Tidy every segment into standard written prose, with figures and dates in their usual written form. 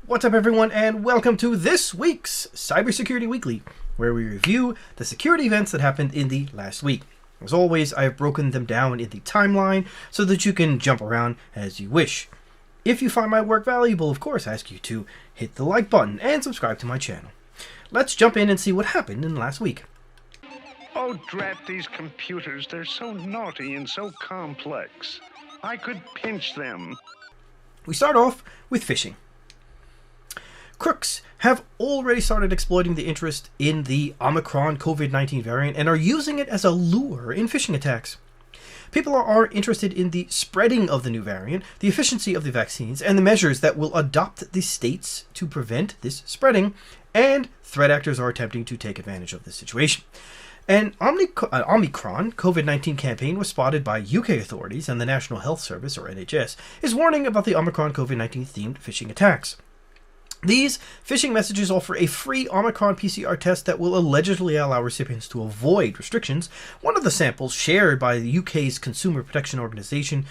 What's up, everyone, and welcome to this week's Cybersecurity Weekly, where we review the security events that happened in the last week. As always, I have broken them down in the timeline so that you can jump around as you wish. If you find my work valuable, of course, I ask you to hit the like button and subscribe to my channel. Let's jump in and see what happened in last week. Oh, drat these computers. They're so naughty and so complex. I could pinch them. We start off with phishing. Crooks have already started exploiting the interest in the Omicron COVID-19 variant and are using it as a lure in phishing attacks. People are interested in the spreading of the new variant, the efficiency of the vaccines, and the measures that will adopt the states to prevent this spreading, and threat actors are attempting to take advantage of this situation. An Omicron COVID-19 campaign was spotted by UK authorities, and the National Health Service, or NHS, is warning about the Omicron COVID-19-themed phishing attacks. These phishing messages offer a free Omicron PCR test that will allegedly allow recipients to avoid restrictions. One of the samples, shared by the UK's Consumer Protection Organisation,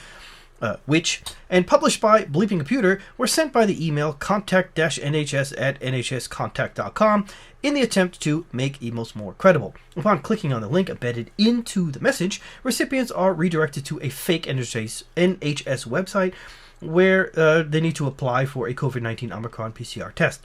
and published by Bleeping Computer, were sent by the email contact-nhs@nhscontact.com in the attempt to make emails more credible. Upon clicking on the link embedded into the message, recipients are redirected to a fake NHS website where they need to apply for a COVID-19 Omicron PCR test.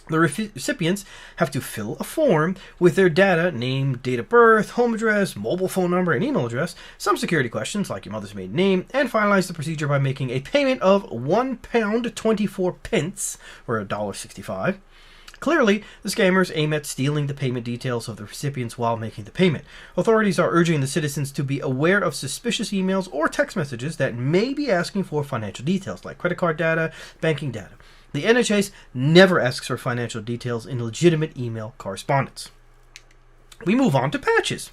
The recipients have to fill a form with their data, name, date of birth, home address, mobile phone number, and email address, some security questions like your mother's maiden name, and finalize the procedure by making a payment of £1.24, or $1.65. Clearly, the scammers aim at stealing the payment details of the recipients while making the payment. Authorities are urging the citizens to be aware of suspicious emails or text messages that may be asking for financial details, like credit card data, banking data. The NHS never asks for financial details in legitimate email correspondence. We move on to patches.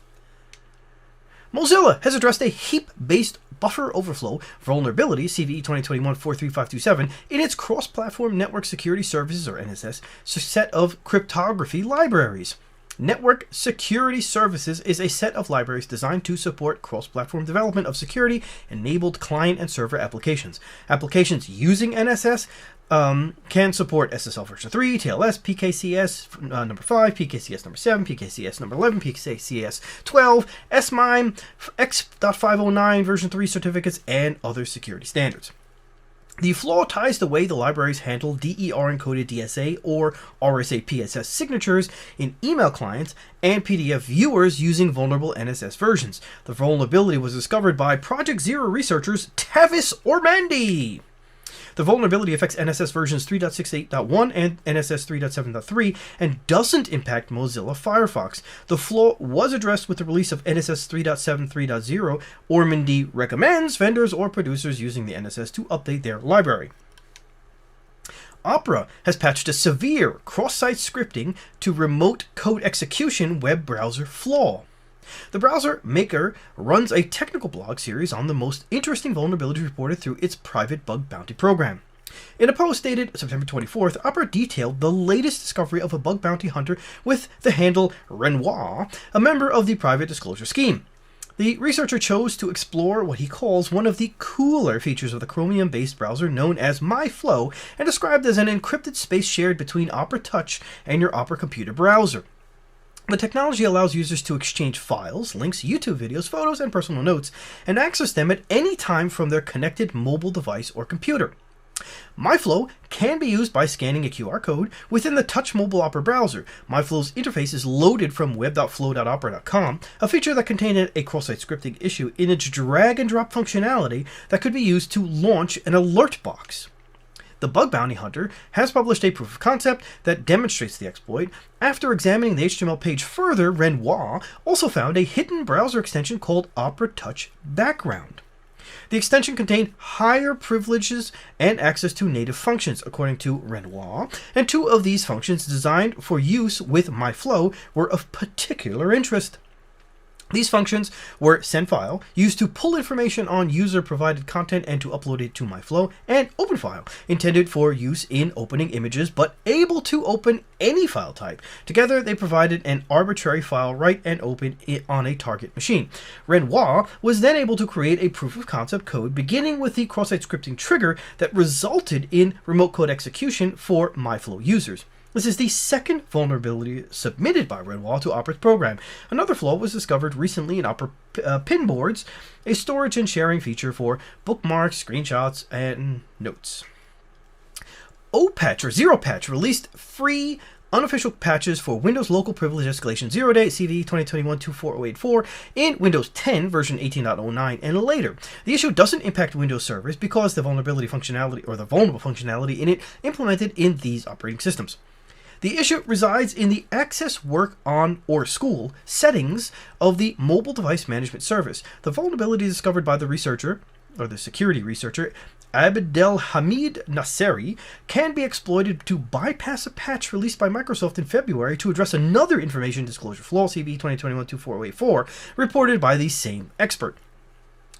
Mozilla has addressed a heap-based buffer overflow vulnerability, CVE-2021-24084 in its cross-platform network security services, or NSS, set of cryptography libraries. Network Security Services is a set of libraries designed to support cross-platform development of security-enabled client and server applications. Applications using NSS can support SSL version 3, TLS, PKCS number 5, PKCS number 7, PKCS number 11, PKCS 12, SMIME, X.509 version 3 certificates, and other security standards. The flaw ties the way the libraries handle DER-encoded DSA or RSA PSS signatures in email clients and PDF viewers using vulnerable NSS versions. The vulnerability was discovered by Project Zero researchers Tavis Ormandy. The vulnerability affects NSS versions 3.68.1 and NSS 3.7.3 and doesn't impact Mozilla Firefox. The flaw was addressed with the release of NSS 3.7.3.0. Ormandy recommends vendors or producers using the NSS to update their library. Opera has patched a severe cross-site scripting to remote code execution web browser flaw. The browser maker runs a technical blog series on the most interesting vulnerabilities reported through its private bug bounty program. In a post dated September 24th, Opera detailed the latest discovery of a bug bounty hunter with the handle Renoir, a member of the private disclosure scheme. The researcher chose to explore what he calls one of the cooler features of the Chromium-based browser known as MyFlow, and described as an encrypted space shared between Opera Touch and your Opera computer browser. The technology allows users to exchange files, links, YouTube videos, photos, and personal notes, and access them at any time from their connected mobile device or computer. MyFlow can be used by scanning a QR code within the Touch Mobile Opera browser. MyFlow's interface is loaded from web.flow.opera.com, a feature that contained a cross-site scripting issue in its drag-and-drop functionality that could be used to launch an alert box. The bug bounty hunter has published a proof of concept that demonstrates the exploit. After examining the HTML page further, Renoir also found a hidden browser extension called Opera Touch Background. The extension contained higher privileges and access to native functions, according to Renoir, and two of these functions designed for use with MyFlow were of particular interest. These functions were sendFile, used to pull information on user-provided content and to upload it to MyFlow, and OpenFile, intended for use in opening images but able to open any file type. Together, they provided an arbitrary file write and open it on a target machine. Renoir was then able to create a proof-of-concept code beginning with the cross-site scripting trigger that resulted in remote code execution for MyFlow users. This is the second vulnerability submitted by Renoir to Opera's program. Another flaw was discovered recently in Opera Pinboards, a storage and sharing feature for bookmarks, screenshots, and notes. OPatch or ZeroPatch released free unofficial patches for Windows Local Privilege Escalation 0-Day CVE-2021-24084 in Windows 10 version 18.09 and later. The issue doesn't impact Windows servers because the vulnerable functionality in it implemented in these operating systems. The issue resides in the access, work on, or school settings of the mobile device management service. The vulnerability discovered by the researcher, or the security researcher, Abdelhamid Nasseri, can be exploited to bypass a patch released by Microsoft in February to address another information disclosure flaw, CVE-2021-24084, reported by the same expert.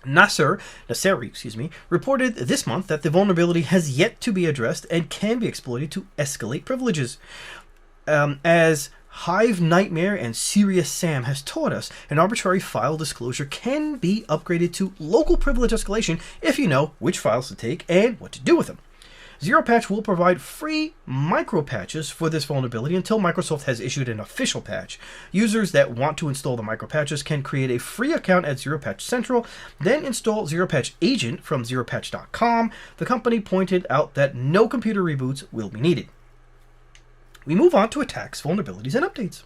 Nasseri, reported this month that the vulnerability has yet to be addressed and can be exploited to escalate privileges. As Hive Nightmare and Serious Sam has taught us, an arbitrary file disclosure can be upgraded to local privilege escalation if you know which files to take and what to do with them. ZeroPatch will provide free micro patches for this vulnerability until Microsoft has issued an official patch. Users that want to install the micro patches can create a free account at ZeroPatch Central, then install ZeroPatch Agent from zeropatch.com. The company pointed out that no computer reboots will be needed. We move on to attacks, vulnerabilities, and updates.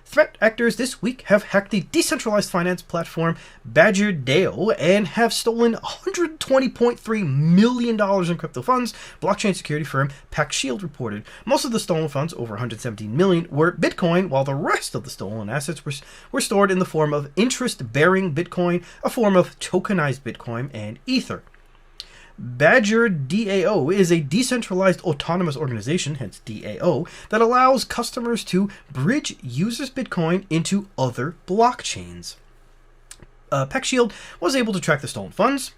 Threat actors this week have hacked the decentralized finance platform BadgerDAO and have stolen $120.3 million in crypto funds, blockchain security firm PackShield reported. Most of the stolen funds, over $117 million, were Bitcoin, while the rest of the stolen assets were stored in the form of interest-bearing Bitcoin, a form of tokenized Bitcoin, and Ether. BadgerDAO is a decentralized autonomous organization, hence DAO, that allows customers to bridge users' Bitcoin into other blockchains. PackShield was able to track the stolen funds.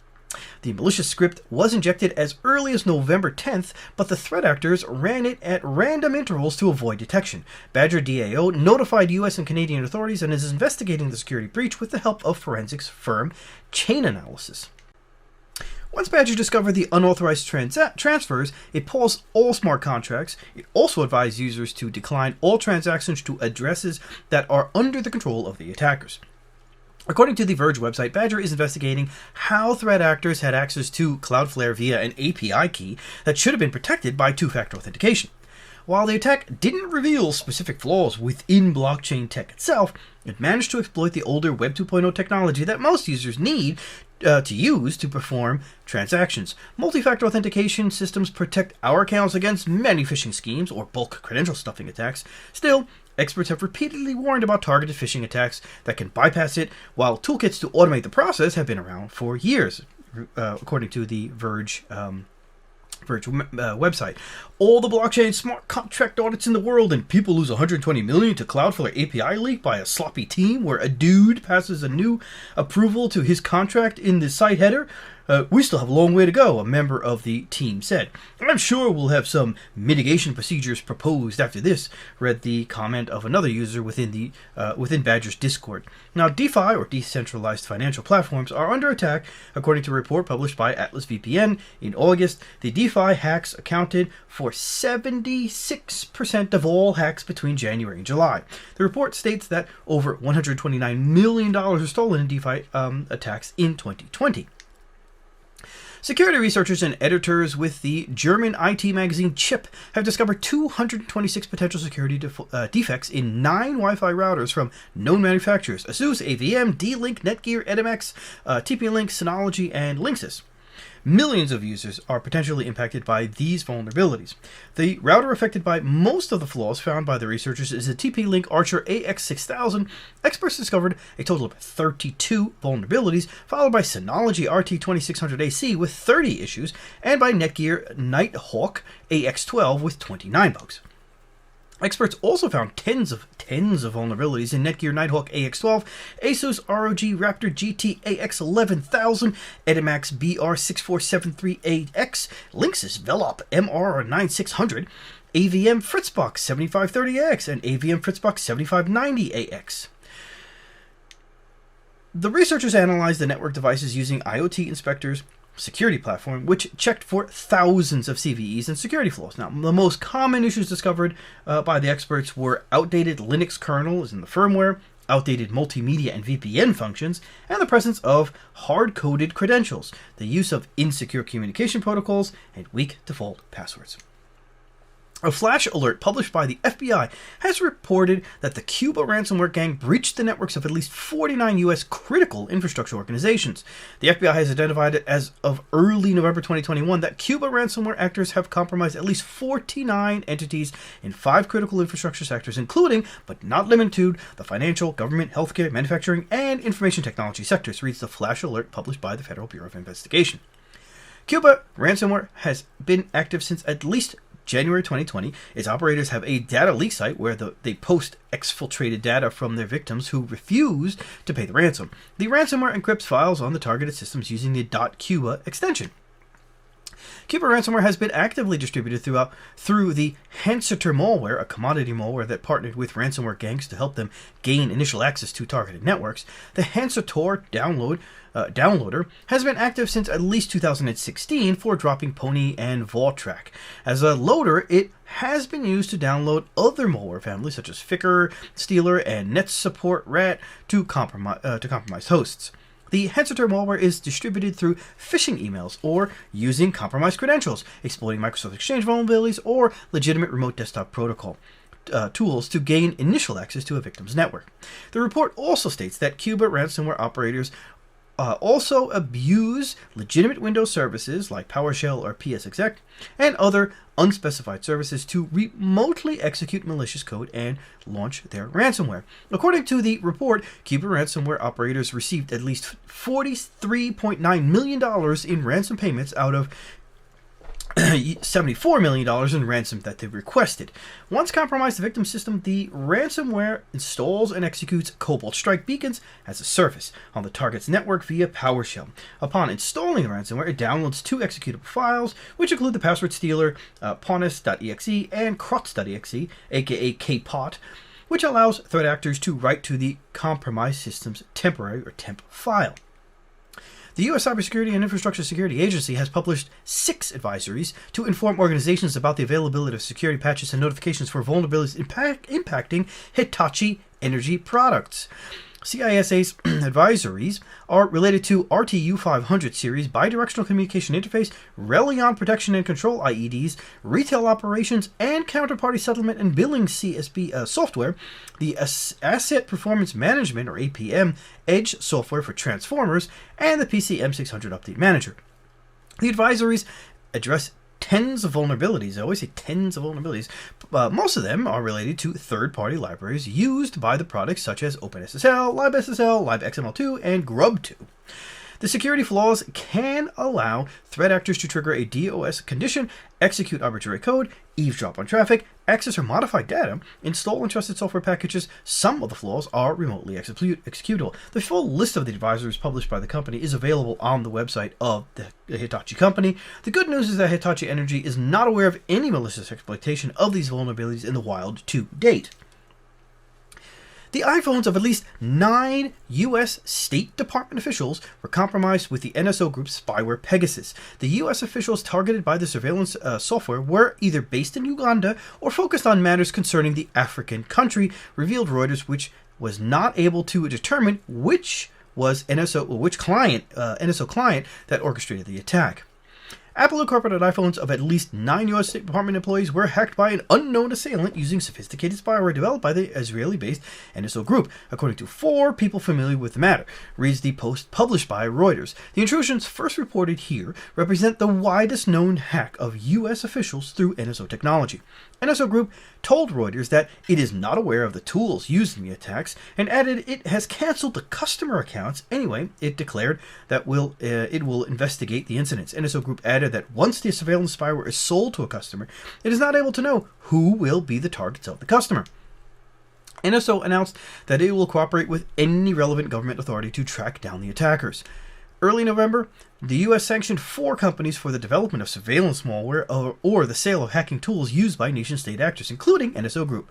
The malicious script was injected as early as November 10th, but the threat actors ran it at random intervals to avoid detection. BadgerDAO notified US and Canadian authorities and is investigating the security breach with the help of forensics firm Chainalysis. Once Badger discovered the unauthorized transfers, it paused all smart contracts. It also advised users to decline all transactions to addresses that are under the control of the attackers. According to the Verge website, Badger is investigating how threat actors had access to Cloudflare via an API key that should have been protected by two-factor authentication. While the attack didn't reveal specific flaws within blockchain tech itself, it managed to exploit the older Web 2.0 technology that most users need to use to perform transactions. Multi-factor authentication systems protect our accounts against many phishing schemes or bulk credential stuffing attacks. Still, experts have repeatedly warned about targeted phishing attacks that can bypass it, while toolkits to automate the process have been around for years, according to the Verge website. All the blockchain smart contract audits in the world, and people lose $120 million to Cloudflare API leak by a sloppy team where a dude passes a new approval to his contract in the site header. We still have a long way to go, a member of the team said. I'm sure we'll have some mitigation procedures proposed after this, read the comment of another user within Badger's Discord. Now, DeFi, or decentralized financial platforms, are under attack, according to a report published by Atlas VPN in August. The DeFi hacks accounted for 76% of all hacks between January and July. The report states that over $129 million were stolen in DeFi attacks in 2020. Security researchers and editors with the German IT magazine Chip have discovered 226 potential security defects in 9 Wi-Fi routers from known manufacturers: ASUS, AVM, D-Link, Netgear, EDMX, TP-Link, Synology, and Linksys. Millions of users are potentially impacted by these vulnerabilities. The router affected by most of the flaws found by the researchers is a TP-Link Archer AX6000. Experts discovered a total of 32 vulnerabilities, followed by Synology RT2600AC with 30 issues, and by Netgear Nighthawk AX12 with 29 bugs. Experts also found tens of vulnerabilities in Netgear Nighthawk AX12, Asus ROG Raptor GT AX11000, Edimax BR64738X, Linksys Velop MR9600, AVM Fritzbox 7530AX, and AVM Fritzbox 7590AX. The researchers analyzed the network devices using IoT Inspector's security platform, which checked for thousands of CVEs and security flaws. Now, the most common issues discovered by the experts were outdated Linux kernels in the firmware, outdated multimedia and VPN functions, and the presence of hard-coded credentials, the use of insecure communication protocols, and weak default passwords. A flash alert published by the FBI has reported that the Cuba ransomware gang breached the networks of at least 49 U.S. critical infrastructure organizations. The FBI has identified it as of early November 2021 that Cuba ransomware actors have compromised at least 49 entities in 5 critical infrastructure sectors, including, but not limited to, the financial, government, healthcare, manufacturing, and information technology sectors, reads the flash alert published by the Federal Bureau of Investigation. Cuba ransomware has been active since at least January 2020. Its operators have a data leak site where they post exfiltrated data from their victims who refuse to pay the ransom. The ransomware encrypts files on the targeted systems using the .cuba extension. Cuba ransomware has been actively distributed through the Hanseater malware, a commodity malware that partnered with ransomware gangs to help them gain initial access to targeted networks. The Hanseater downloader has been active since at least 2016 for dropping Pony and Vaultrack. As a loader, it has been used to download other malware families such as Ficker, Stealer, and NetSupport.rat to compromised hosts. The Hanseater malware is distributed through phishing emails or using compromised credentials, exploiting Microsoft Exchange vulnerabilities or legitimate remote desktop protocol tools to gain initial access to a victim's network. The report also states that Cuba ransomware operators also abuse legitimate Windows services like PowerShell or PSExec and other unspecified services to remotely execute malicious code and launch their ransomware. According to the report, Cuba ransomware operators received at least $43.9 million in ransom payments out of $74 million in ransom that they requested. Once compromised the victim system, the ransomware installs and executes Cobalt Strike beacons as a service on the target's network via PowerShell. Upon installing the ransomware, it downloads 2 executable files, which include the password stealer, ponus.exe, and crots.exe, aka kpot, which allows threat actors to write to the compromised system's temporary or temp file. The U.S. Cybersecurity and Infrastructure Security Agency has published 6 advisories to inform organizations about the availability of security patches and notifications for vulnerabilities impacting Hitachi Energy products. CISA's advisories are related to RTU 500 series bidirectional communication interface, Relion protection and control IEDs, retail operations and counterparty settlement and billing CSB software, the Asset Performance Management or APM Edge software for transformers, and the PC M600 Update Manager. The advisories address tens of vulnerabilities. I always say tens of vulnerabilities. Most of them are related to third-party libraries used by the products such as OpenSSL, LibSSL, LibXML2, and Grub2. The security flaws can allow threat actors to trigger a DOS condition, execute arbitrary code, eavesdrop on traffic, access or modify data, install untrusted software packages. Some of the flaws are remotely executable. The full list of the advisories published by the company is available on the website of the Hitachi company. The good news is that Hitachi Energy is not aware of any malicious exploitation of these vulnerabilities in the wild to date. The iPhones of at least 9 U.S. State Department officials were compromised with the NSO Group's spyware Pegasus. The U.S. officials targeted by the surveillance software were either based in Uganda or focused on matters concerning the African country, revealed Reuters, which was not able to determine which NSO client that orchestrated the attack. Apple incorporated iPhones of at least 9 U.S. State Department employees were hacked by an unknown assailant using sophisticated spyware developed by the Israeli-based NSO Group, according to 4 people familiar with the matter, reads the post published by Reuters. The intrusions first reported here represent the widest known hack of U.S. officials through NSO technology. NSO Group told Reuters that it is not aware of the tools used in the attacks and added it has canceled the customer accounts. Anyway, it declared that it will investigate the incidents. NSO Group added provided that once the surveillance spyware is sold to a customer, it is not able to know who will be the targets of the customer. NSO announced that it will cooperate with any relevant government authority to track down the attackers. Early November, the U.S. sanctioned 4 companies for the development of surveillance malware or the sale of hacking tools used by nation-state actors, including NSO Group.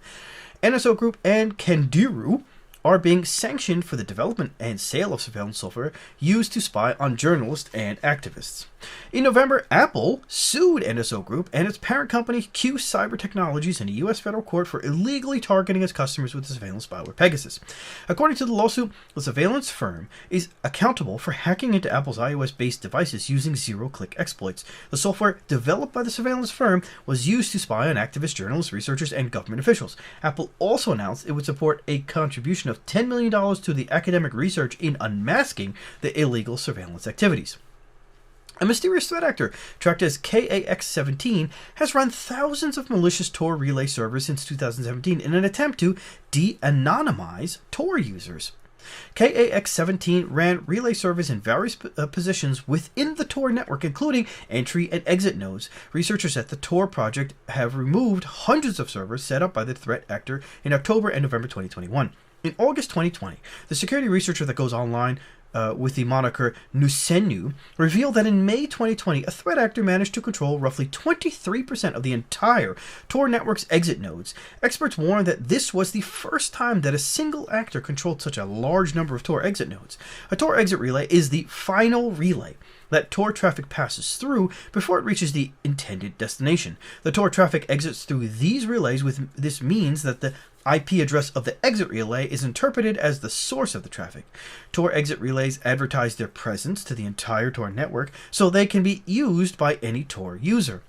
NSO Group and Kendiru are being sanctioned for the development and sale of surveillance software used to spy on journalists and activists. In November, Apple sued NSO Group and its parent company Q Cyber Technologies in a U.S. federal court for illegally targeting its customers with the surveillance spyware Pegasus. According to the lawsuit, the surveillance firm is accountable for hacking into Apple's iOS-based devices using zero-click exploits. The software developed by the surveillance firm was used to spy on activists, journalists, researchers, and government officials. Apple also announced it would support a contribution of $10 million to the academic research in unmasking the illegal surveillance activities. A mysterious threat actor, tracked as KAX-17, has run thousands of malicious Tor relay servers since 2017 in an attempt to de-anonymize Tor users. KAX-17 ran relay servers in various positions within the Tor network, including entry and exit nodes. Researchers at the Tor project have removed hundreds of servers set up by the threat actor in October and November 2021. In August 2020, the security researcher that goes online with the moniker Nusenu revealed that in May 2020, a threat actor managed to control roughly 23% of the entire Tor network's exit nodes. Experts warn that this was the first time that a single actor controlled such a large number of Tor exit nodes. A Tor exit relay is the final relay that Tor traffic passes through before it reaches the intended destination. The Tor traffic exits through these relays. This means that the IP address of the exit relay is interpreted as the source of the traffic. Tor exit relays advertise their presence to the entire Tor network so they can be used by any Tor user.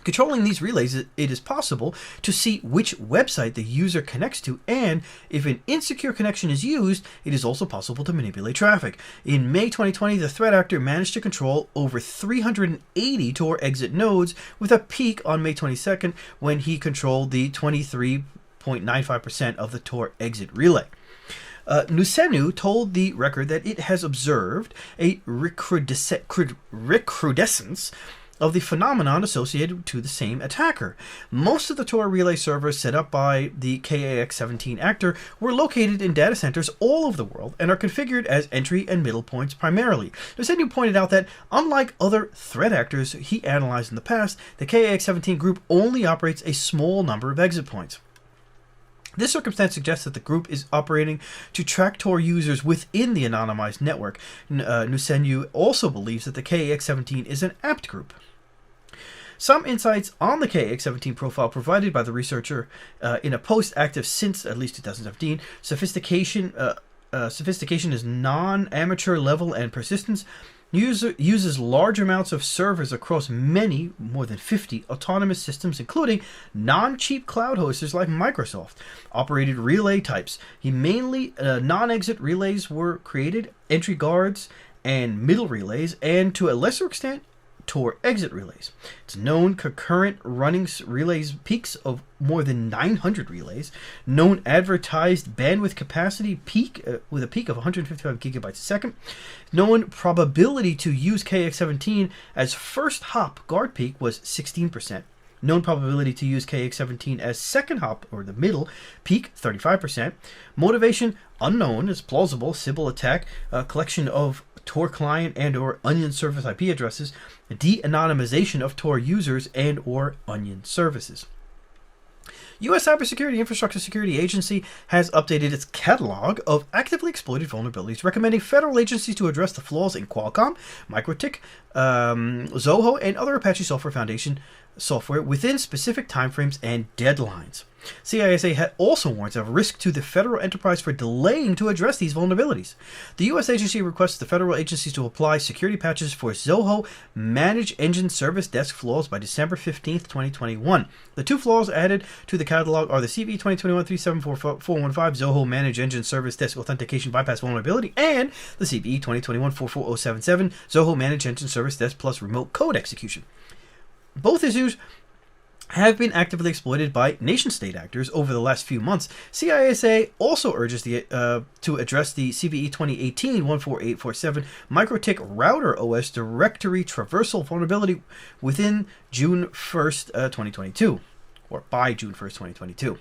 Controlling these relays, it is possible to see which website the user connects to, and if an insecure connection is used, it is also possible to manipulate traffic. In May 2020, the threat actor managed to control over 380 Tor exit nodes, with a peak on May 22nd when he controlled the 23.95% of the Tor exit relay. Nusenu told the record that it has observed a recrudescence of the phenomenon associated to the same attacker. Most of the Tor relay servers set up by the KAX-17 actor were located in data centers all over the world and are configured as entry and middle points primarily. Nusenu pointed out that, unlike other threat actors he analyzed in the past, the KAX-17 group only operates a small number of exit points. This circumstance suggests that the group is operating to track Tor users within the anonymized network. Nusenu also believes that the KAX-17 is an apt group. Some insights on the KAX-17 profile provided by the researcher in a post active since at least 2017. Sophistication is non-amateur level, and persistence uses large amounts of servers across many, more than 50 autonomous systems, including non-cheap cloud hosters like Microsoft. Operated relay types. Mainly non-exit relays were created, entry guards, and middle relays, and to a lesser extent, Tor exit relays. It's known concurrent running relays peaks of more than 900 relays. Known advertised bandwidth capacity peak with a peak of 155 gigabytes a second. Known probability to use KAX-17 as first hop guard peak was 16%. Known probability to use KAX-17 as second hop, or the middle, peak 35%. Motivation unknown, is plausible. Sybil attack, collection of Tor client and or onion service IP addresses, de-anonymization of Tor users and or onion services. U.S. Cybersecurity Infrastructure Security Agency has updated its catalog of actively exploited vulnerabilities, recommending federal agencies to address the flaws in Qualcomm, Mikrotik, Zoho, and other Apache Software Foundation software within specific timeframes and deadlines. CISA also warns of risk to the federal enterprise for delaying to address these vulnerabilities. The U.S. agency requests the federal agencies to apply security patches for Zoho Managed Engine Service Desk flaws by December 15, 2021. The 2 flaws added to the catalog are the CVE-2021-34084 Zoho Managed Engine Service Desk Authentication Bypass Vulnerability and the CVE-2021-44077 Zoho Managed Engine Service Desk plus Remote Code Execution. Both issues have been actively exploited by nation-state actors over the last few months. CISA also urges to address the CVE 2018-14087 Mikrotik router OS directory traversal vulnerability within June 1st, 2022, or by June 1st, 2022.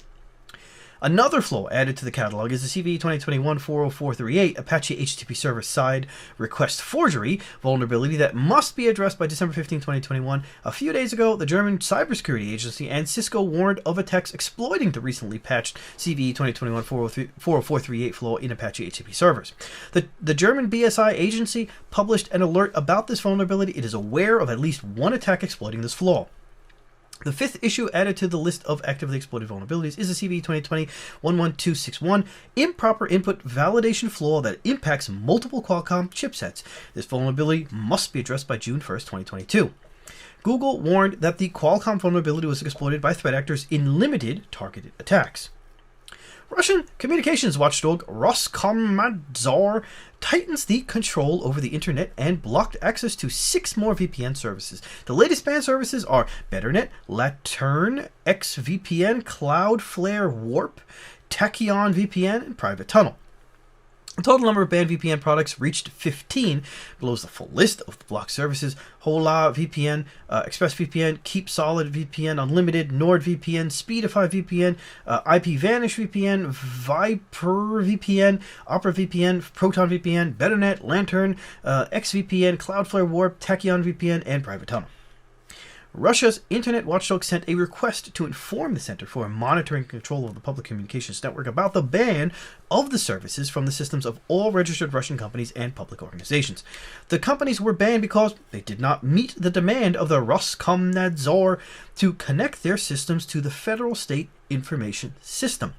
Another flaw added to the catalog is the CVE 2021-24084 Apache HTTP Server side request forgery vulnerability that must be addressed by December 15, 2021. A few days ago, the German cybersecurity agency and Cisco warned of attacks exploiting the recently patched CVE 2021-40438 flaw in Apache HTTP servers. The German BSI agency published an alert about this vulnerability. It is aware of at least one attack exploiting this flaw. The fifth issue added to the list of actively exploited vulnerabilities is the CVE 2020-11261 improper input validation flaw that impacts multiple Qualcomm chipsets. This vulnerability must be addressed by June 1st, 2022. Google warned that the Qualcomm vulnerability was exploited by threat actors in limited targeted attacks. Russian communications watchdog Roskomnadzor tightens the control over the internet and blocked access to 6 more VPN services. The latest banned services are BetterNet, Laterne, XVPN, Cloudflare Warp, Tachyon VPN, and Private Tunnel. The total number of banned VPN products reached 15. Below is the full list of the blocked services: Hola VPN, ExpressVPN, KeepSolid VPN, Unlimited, NordVPN, Speedify VPN, IPVanish VPN, Viper VPN, Opera VPN, Proton VPN, BetterNet, Lantern, XVPN, Cloudflare Warp, Tachyon VPN, and Private Tunnel. Russia's internet watchdog sent a request to inform the Center for Monitoring and Control of the Public Communications Network about the ban of the services from the systems of all registered Russian companies and public organizations. The companies were banned because they did not meet the demand of the Roskomnadzor to connect their systems to the Federal State Information System.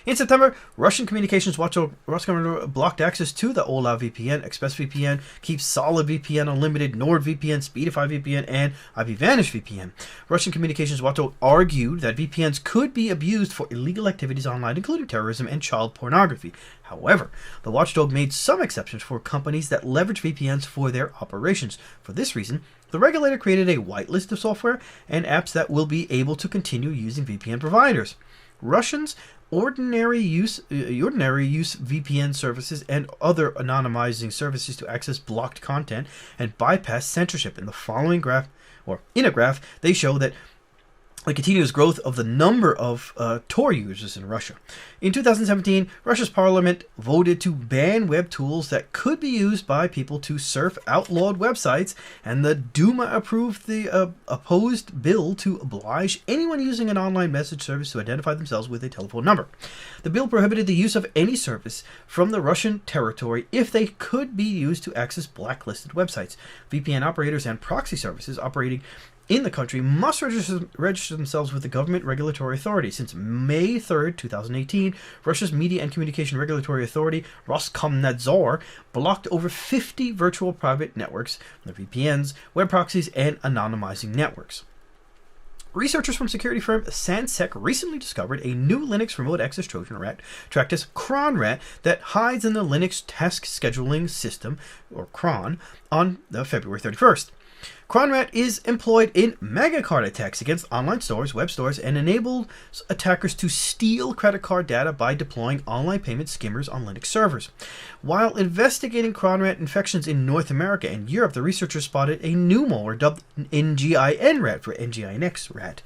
In September, Russian communications watchdog Roskomnadzor blocked access to the Ola VPN, ExpressVPN, KeepSolid VPN, Unlimited, NordVPN, Speedify VPN, and IPVanish VPN. Russian communications watchdog argued that VPNs could be abused for illegal activities online, including terrorism and child pornography. However, the watchdog made some exceptions for companies that leverage VPNs for their operations. For this reason, the regulator created a whitelist of software and apps that will be able to continue using VPN providers. Russians ordinary use VPN services and other anonymizing services to access blocked content and bypass censorship. In the following graph, or in a graph, they show that the continuous growth of the number of Tor users in Russia. In 2017, Russia's parliament voted to ban web tools that could be used by people to surf outlawed websites, and the Duma approved the opposed bill to oblige anyone using an online message service to identify themselves with a telephone number. The bill prohibited the use of any service from the Russian territory if they could be used to access blacklisted websites. VPN operators and proxy services operating in the country must register themselves with the government regulatory authority. Since May 3rd, 2018, Russia's Media and Communication Regulatory Authority, Roskomnadzor, blocked over 50 virtual private networks, the VPNs, web proxies, and anonymizing networks. Researchers from security firm Sansec recently discovered a new Linux remote access Trojan rat, tracked as cronrat, that hides in the Linux task scheduling system, or cron, on February 31st. Cronrat is employed in megacard attacks against online stores, web stores, and enables attackers to steal credit card data by deploying online payment skimmers on Linux servers. While investigating Cronrat infections in North America and Europe, the researchers spotted a new malware dubbed NGIN-RAT for NGINX rat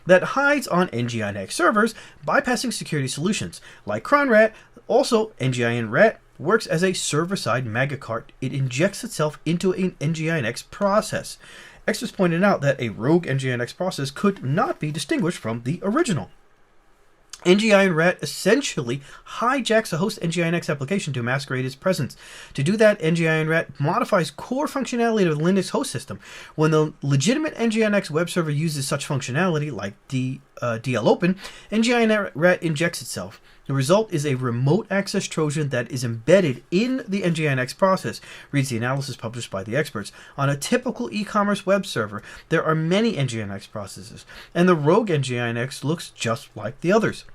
that hides on NGINX servers, bypassing security solutions. Like Cronrat, also NGIN-RAT works as a server-side megacart. It injects itself into an NGINX process. Experts pointed out that a rogue NGINX process could not be distinguished from the original. NGIN-RAT essentially hijacks a host NGINX application to masquerade its presence. To do that, NGIN-RAT modifies core functionality of the Linux host system. When the legitimate NGINX web server uses such functionality, like DLOpen, NGIN-RAT injects itself. The result is a remote access Trojan that is embedded in the NGINX process, reads the analysis published by the experts. On a typical e-commerce web server, there are many NGINX processes, and the rogue NGINX looks just like the others.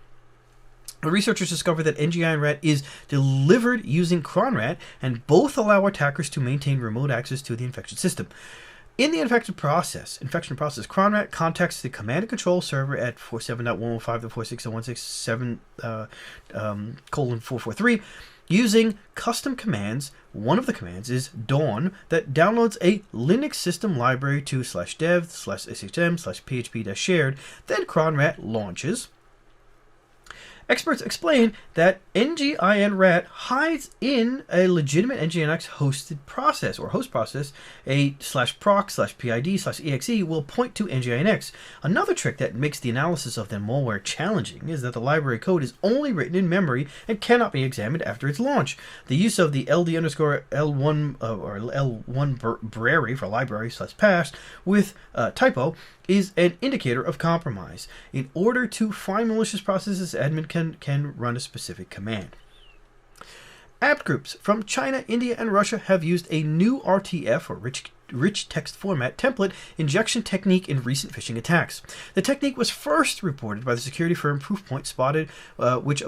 The researchers discovered that NGIN-RAT is delivered using Cronrat, and both allow attackers to maintain remote access to the infected system. In the infection process, Cronrat contacts the command and control server at 47.105.46167:443 using custom commands. One of the commands is dawn that downloads a Linux system library to /dev/shm/php-shared. Then Cronrat launches. Experts explain that NGINRAT hides in a legitimate NGINX hosted process or host process. A /proc/pid/exe will point to NGINX. Another trick that makes the analysis of the malware challenging is that the library code is only written in memory and cannot be examined after its launch. The use of the LD_L1 or L1 brary for library/pass with typo is an indicator of compromise. In order to find malicious processes, admin can run a specific command. App groups from China, India, and Russia have used a new RTF, or rich text format, template injection technique in recent phishing attacks. The technique was first reported by the security firm Proofpoint Spotted, which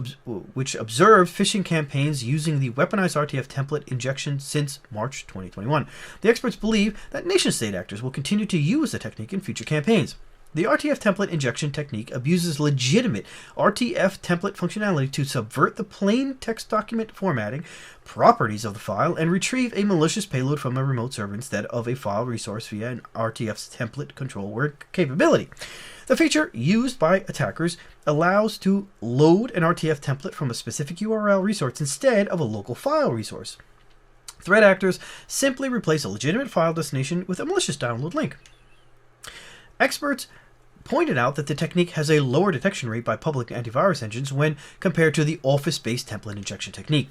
observed phishing campaigns using the weaponized RTF template injection since March 2021. The experts believe that nation-state actors will continue to use the technique in future campaigns. The RTF template injection technique abuses legitimate RTF template functionality to subvert the plain text document formatting properties of the file and retrieve a malicious payload from a remote server instead of a file resource via an RTF's template control word capability. The feature used by attackers allows to load an RTF template from a specific URL resource instead of a local file resource. Threat actors simply replace a legitimate file destination with a malicious download link. Experts pointed out that the technique has a lower detection rate by public antivirus engines when compared to the Office-based template injection technique.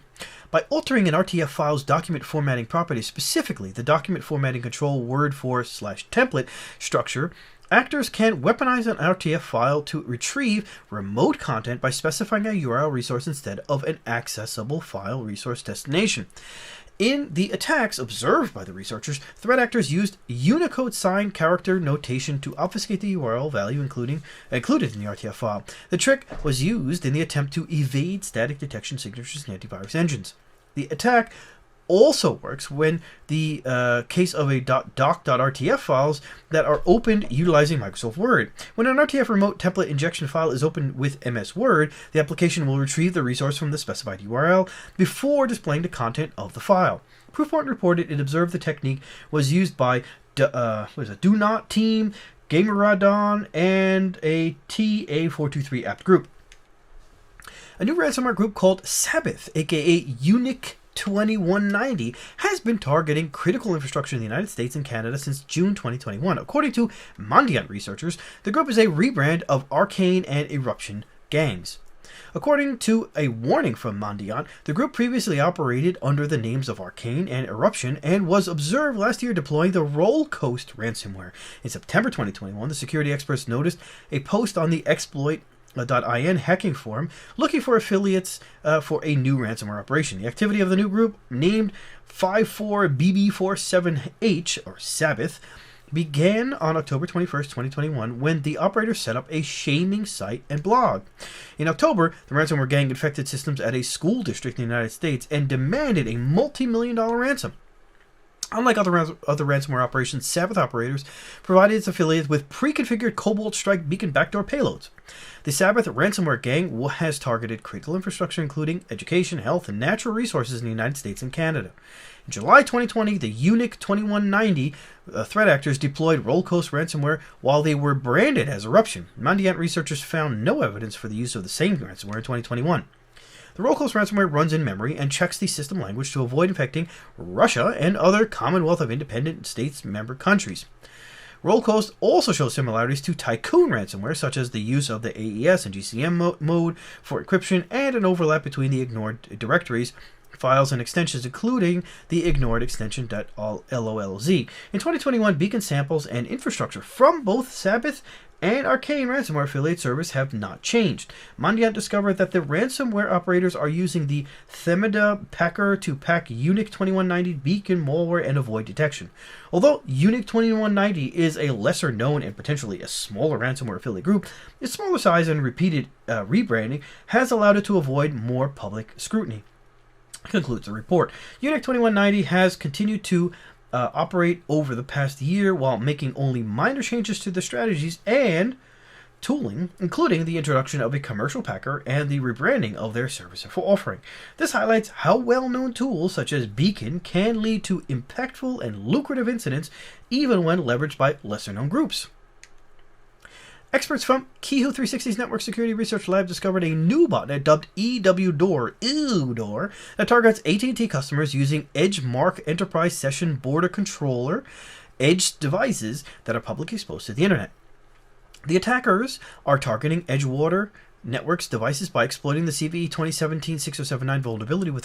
By altering an RTF file's document formatting properties, specifically the document formatting control word for /template structure, actors can weaponize an RTF file to retrieve remote content by specifying a URL resource instead of an accessible file resource destination. In the attacks observed by the researchers, threat actors used Unicode sign character notation to obfuscate the URL value included in the RTF file. The trick was used in the attempt to evade static detection signatures in antivirus engines. The attack also works when the case of a .doc.rtf files that are opened utilizing Microsoft Word. When an RTF remote template injection file is opened with MS Word, the application will retrieve the resource from the specified URL before displaying the content of the file. Proofpoint reported it observed the technique was used by Do Not Team, Gameradon, and a TA423 app group. A new ransomware group called Sabbath, aka Unic2190, has been targeting critical infrastructure in the United States and Canada since June 2021. According to Mandiant researchers, the group is a rebrand of Arcane and Eruption gangs. According to a warning from Mandiant, the group previously operated under the names of Arcane and Eruption and was observed last year deploying the Roll Coast ransomware. In September 2021, the security experts noticed a post on the exploit.in hacking forum looking for affiliates for a new ransomware operation. The activity of the new group, named 54BB47H, or Sabbath, began on October 21st, 2021, when the operator set up a shaming site and blog. In October, the ransomware gang infected systems at a school district in the United States and demanded a multi-million-dollar ransom. Unlike other ransomware operations, Sabbath operators provided its affiliates with pre-configured Cobalt Strike beacon backdoor payloads. The Sabbath ransomware gang has targeted critical infrastructure including education, health, and natural resources in the United States and Canada. In July 2020, the Unic2190 threat actors deployed Roll Coast ransomware while they were branded as Eruption. Mandiant researchers found no evidence for the use of the same ransomware in 2021. The Roll Coast ransomware runs in memory and checks the system language to avoid infecting Russia and other Commonwealth of Independent States member countries. Roll Coast also shows similarities to Tycoon ransomware, such as the use of the AES and GCM mode for encryption and an overlap between the ignored directories, files, and extensions, including the ignored extension .lolz. In 2021, beacon samples and infrastructure from both Sabbath and Arcane ransomware affiliate servers have not changed. Mandiant discovered that the ransomware operators are using the Themida packer to pack Unic2190 beacon malware and avoid detection. Although Unic2190 is a lesser known and potentially a smaller ransomware affiliate group, its smaller size and repeated rebranding has allowed it to avoid more public scrutiny. Concludes the report. Unic2190 has continued to operate over the past year while making only minor changes to the strategies and tooling, including the introduction of a commercial packer and the rebranding of their service offering. This highlights how well-known tools such as Beacon can lead to impactful and lucrative incidents even when leveraged by lesser-known groups. Experts from Kihu 360's Network Security Research Lab discovered a new botnet dubbed EwDoor that targets AT&T customers using EdgeMark Enterprise Session Border Controller Edge devices that are publicly exposed to the internet. The attackers are targeting Edgewater Networks devices by exploiting the CVE 2017-6079 vulnerability which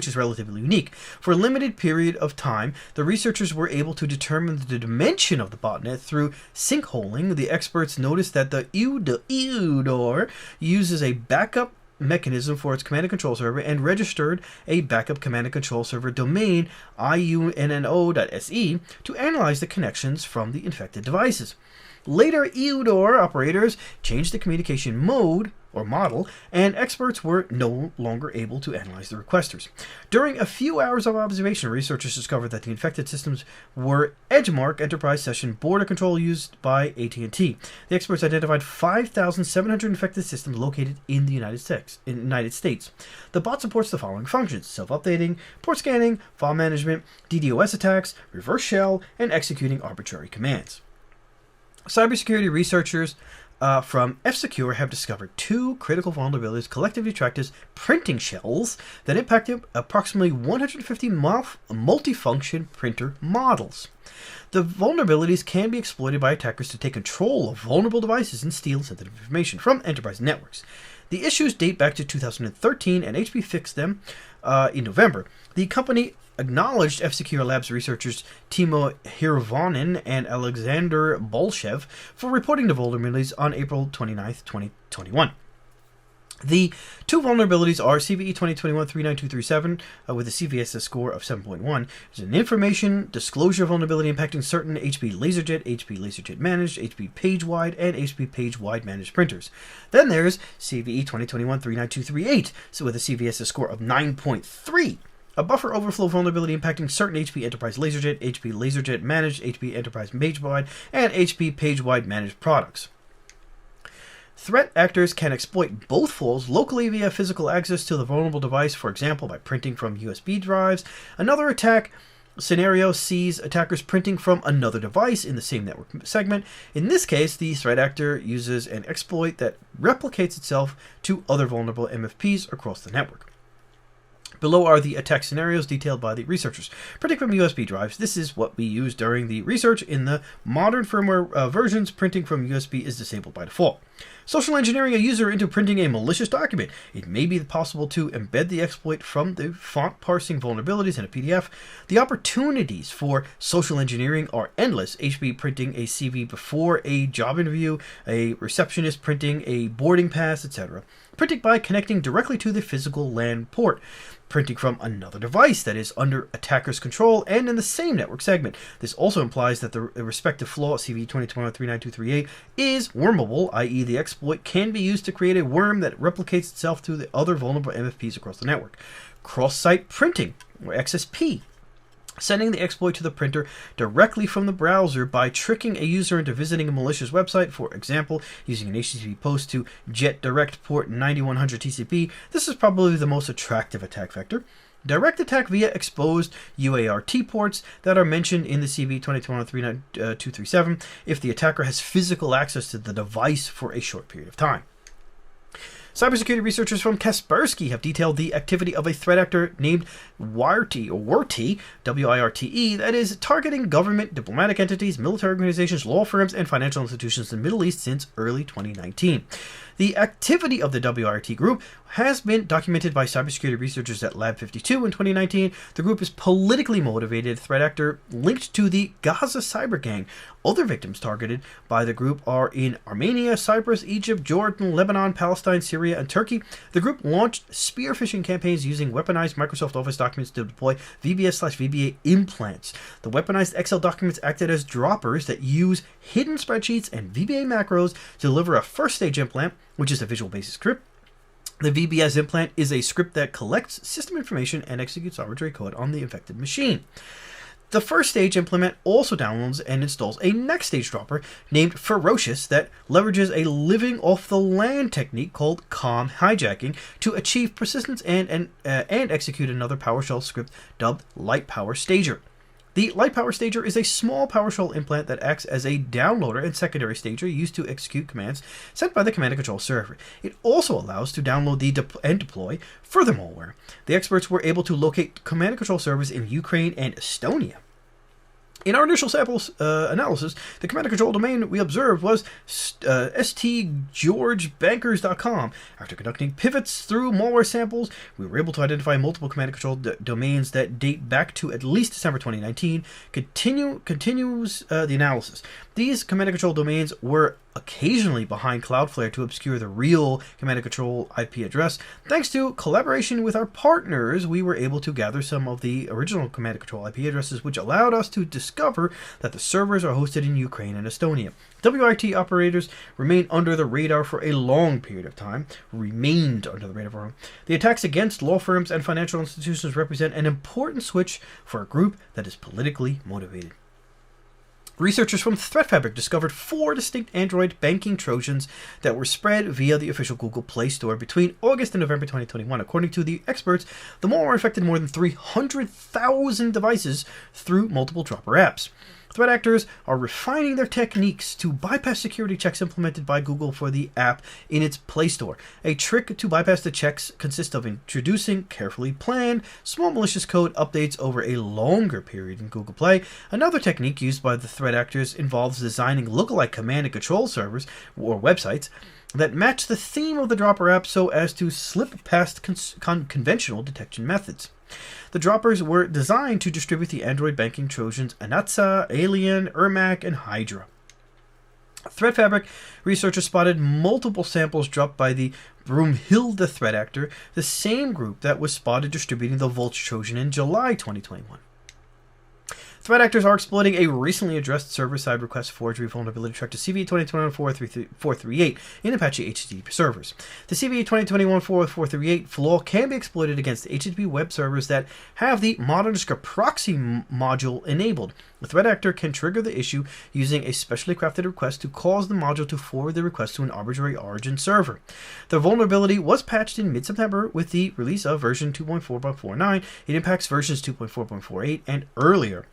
is relatively unique. For a limited period of time, the researchers were able to determine the dimension of the botnet through sinkholing. The experts noticed that the EwDoor uses a backup mechanism for its command and control server and registered a backup command and control server domain iunno.se to analyze the connections from the infected devices. Later, EwDoor operators changed the communication mode or model, and experts were no longer able to analyze the requesters. During a few hours of observation, researchers discovered that the infected systems were EdgeMark Enterprise Session Border Control used by AT&T. The experts identified 5,700 infected systems located in the United States. The bot supports the following functions: self-updating, port scanning, file management, DDoS attacks, reverse shell, and executing arbitrary commands. Cybersecurity researchers from F-Secure have discovered two critical vulnerabilities collectively tracked as Printing Shellz that impacted approximately 150 multifunction printer models. The vulnerabilities can be exploited by attackers to take control of vulnerable devices and steal sensitive information from enterprise networks. The issues date back to 2013, and HP fixed them in November. The company acknowledged F-Secure Labs researchers Timo Hirvonen and Alexander Bolshev for reporting the vulnerabilities on April 29, 2021. The two vulnerabilities are CVE 2021-39237 with a CVSS score of 7.1. It's an information disclosure vulnerability impacting certain HP LaserJet, HP LaserJet Managed, HP PageWide, and HP PageWide Managed printers. Then there's CVE 2021-39238 with a CVSS score of 9.3. A buffer overflow vulnerability impacting certain HP Enterprise LaserJet, HP LaserJet Managed, HP Enterprise PageWide, and HP PageWide Managed products. Threat actors can exploit both flaws locally via physical access to the vulnerable device, for example, by printing from USB drives. Another attack scenario sees attackers printing from another device in the same network segment. In this case, the threat actor uses an exploit that replicates itself to other vulnerable MFPs across the network. Below are the attack scenarios detailed by the researchers. Printing from USB drives. This is what we use during the research. In the modern firmware versions, printing from USB is disabled by default. Social engineering a user into printing a malicious document. It may be possible to embed the exploit from the font parsing vulnerabilities in a PDF. The opportunities for social engineering are endless. HP printing a CV before a job interview, a receptionist printing a boarding pass, etc. Printing by connecting directly to the physical LAN port. Printing from another device that is under attacker's control and in the same network segment. This also implies that the respective flaw, CVE 2021-39238, is wormable, i.e. the exploit can be used to create a worm that replicates itself to the other vulnerable MFPs across the network. Cross-site printing, or XSP. Sending the exploit to the printer directly from the browser by tricking a user into visiting a malicious website, for example, using an HTTP post to JetDirect port 9100 TCP. This is probably the most attractive attack vector. Direct attack via exposed UART ports that are mentioned in the CVE 2021-39237 if the attacker has physical access to the device for a short period of time. Cybersecurity researchers from Kaspersky have detailed the activity of a threat actor named WIRTE, W-I-R-T-E, that is targeting government, diplomatic entities, military organizations, law firms, and financial institutions in the Middle East since early 2019. The activity of the WIRT group has been documented by cybersecurity researchers at Lab 52 in 2019. The group is politically motivated threat actor linked to the Gaza cyber gang. Other victims targeted by the group are in Armenia, Cyprus, Egypt, Jordan, Lebanon, Palestine, Syria, and Turkey. The group launched spear phishing campaigns using weaponized Microsoft Office documents to deploy VBS/VBA implants. The weaponized Excel documents acted as droppers that use hidden spreadsheets and VBA macros to deliver a first-stage implant, which is a Visual Basic script, The VBS implant is a script that collects system information and executes arbitrary code on the infected machine. The first stage implement also downloads and installs a next stage dropper named Ferocious that leverages a living off the land technique called calm hijacking to achieve persistence and execute another PowerShell script dubbed Light Power Stager. The Light Power Stager is a small PowerShell implant that acts as a downloader and secondary stager used to execute commands sent by the command and control server. It also allows to download and deploy further malware. The experts were able to locate command and control servers in Ukraine and Estonia. In our initial samples analysis, the command and control domain we observed was stgeorgebankers.com. After conducting pivots through malware samples, we were able to identify multiple command and control domains that date back to at least December 2019. Continues the analysis. These command and control domains were occasionally behind Cloudflare to obscure the real command and control IP address. Thanks to collaboration with our partners, we were able to gather some of the original command and control IP addresses, which allowed us to discover that the servers are hosted in Ukraine and Estonia. WIT operators remained under the radar for a long period of time. The attacks against law firms and financial institutions represent an important switch for a group that is politically motivated. Researchers from ThreatFabric discovered 4 distinct Android banking Trojans that were spread via the official Google Play Store between August and November 2021. According to the experts, the malware infected more than 300,000 devices through multiple dropper apps. Threat actors are refining their techniques to bypass security checks implemented by Google for the app in its Play Store. A trick to bypass the checks consists of introducing carefully planned, small malicious code updates over a longer period in Google Play. Another technique used by the threat actors involves designing lookalike command and control servers or websites that match the theme of the dropper app so as to slip past conventional detection methods. The droppers were designed to distribute the Android banking Trojans Anatsa, Alien, Ermac, and Hydra. ThreatFabric researchers spotted multiple samples dropped by the Broomhilda threat actor, the same group that was spotted distributing the Vultr Trojan in July 2021. Threat actors are exploiting a recently addressed server-side request forgery vulnerability tracked to CVE-2021-24084 in Apache HTTP servers. The CVE-2021-24084 flaw can be exploited against HTTP web servers that have the Monodisker proxy module enabled. The threat actor can trigger the issue using a specially crafted request to cause the module to forward the request to an arbitrary origin server. The vulnerability was patched in mid-September with the release of version 2.4.49. It impacts versions 2.4.48 and earlier.